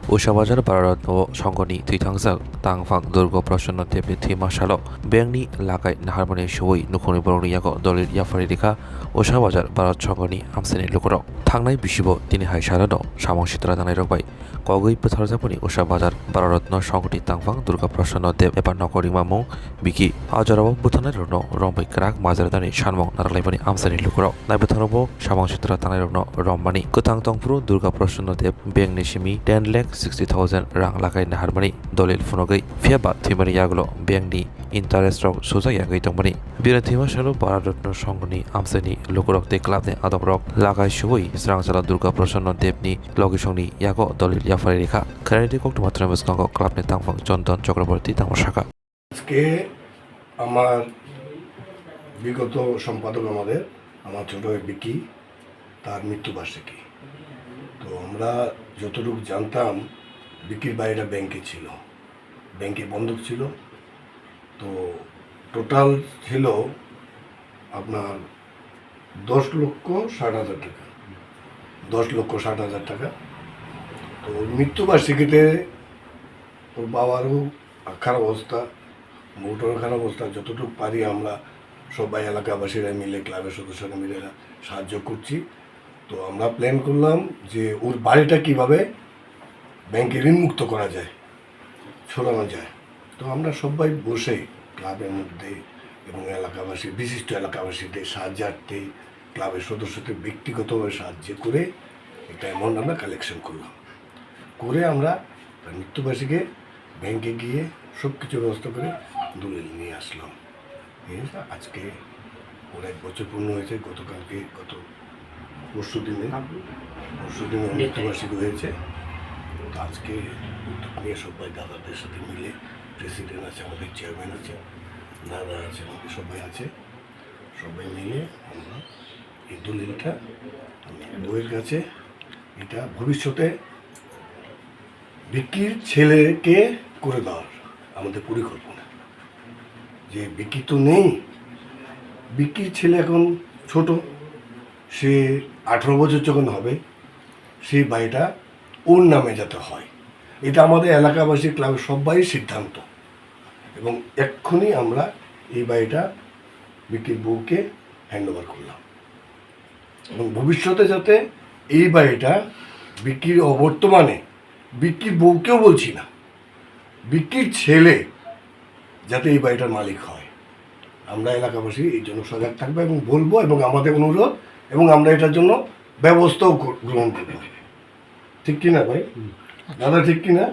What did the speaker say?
우샤바자르 바라노 성건이 뒤탕상 땅방 durgo prasanna tepe thima shalo bengni lakai naharmani shoi nukhoni boroni yago dolil yafari rekha ushabajar barat songoni amseni lukorok thangnai bisibo tini hai sarano samang sitra danai rokbai kogoi putharjaponi ushabajar bararatno songoti tangfang durga prasanna dev epa nokori mamung biki ajarabo buthanai rono rombai krak majaradani sanmong naralaibani amseni lukorok naibuthanabo samang sitra danai rono rommani kutang tongpuru durga prasanna dev bengni simi 10,60,000 rang lakai naharmani dolil funogai fiaba thimani yaglo bengni interest rok soja yagai tongmani birathima shalo bararatno songoni amseni lukorok te club ne adobrok lakai shoi srangchala durga prasanna devni logisongni yago dolil yafari rekha kharani kokto matra muskongo club ne tangfang Chandan Chakraborty তামাশাকা আজকে আমার বিগত সম্পাদক আমার ছোট ভাই বিকি তার মৃত্যুবার্ষিকী। তো আমরা যতটুকু জানতাম বিকির বাইরে ব্যাংকে ছিল, ব্যাংকে বন্ধক ছিল। তো টোটাল ছিল আপনার 10,60,000 টাকা, 10,60,000 টাকা। তো মৃত্যুবার্ষিকীতে ওর বাবারও খারাপ অবস্থা, বউটারও খারাপ অবস্থা। যতটুকু পারি আমরা সবাই এলাকাবাসীরা মিলে, ক্লাবের সদস্যরা মিলে সাহায্য করছি। তো আমরা প্ল্যান করলাম যে ওর বাড়িটা কিভাবে ব্যাংকে ঋণমুক্ত করা যায়, ছড়ানো যায়। তো আমরা সবাই বসে ক্লাবের মধ্যে এবং এলাকাবাসী, বিশিষ্ট এলাকাবাসীদের সাহায্যার্থে ক্লাবের সদস্যদের ব্যক্তিগতভাবে সাহায্য করে একটা অ্যামাউন্ট আমরা কালেকশন করলাম। করে আমরা মৃত্যুবার্ষিকীকে ব্যাংকে গিয়ে সব কিছু ব্যবস্থা করে দলিল নিয়ে আসলাম। আজকে ওর 1 বছর পূর্ণ হয়েছে। গতকালকে পরশু দিনে মৃত্যুবার্ষিকী হয়েছে। তো আজকে নিয়ে সবাই দাদাদের সাথে মিলে, প্রেসিডেন্ট আছে, আমাদের চেয়ারম্যান আছে, দাদা আছে, আমাদের সবাই আছে, সবাই মিলে আমরা এই দলিলটা বইয়ের কাছে, এটা ভবিষ্যতে বিক্কির ছেলেকে করে দেওয়ার আমাদের পরিকল্পনা। যে বিক্কি তো নেই, বিক্কির ছেলে এখন ছোট, সে 18 বছর যখন হবে সেই বাড়িটা ওর নামে যাতে হয়, এটা আমাদের এলাকাবাসী ক্লাবের সবাই সিদ্ধান্ত। এবং এক্ষুনি আমরা এই বাড়িটা বিক্কির বউকে হ্যান্ডওভার করলাম। এবং ভবিষ্যতে যাতে এই বাড়িটা বিক্কির অবর্তমানে বিক্কির বউকেও বলছি না, বিক্কির ছেলে যাতে এই বাড়িটার মালিক হয়, আমরা এলাকাবাসী এই জন্য সজাগ থাকবো এবং বলবো, এবং আমাদের অনুরোধ, এবং আমরা এটার জন্য ব্যবস্থাও গ্রহণ করবো। ঠিক কিনা ভাই, দাদা ঠিক কিনা?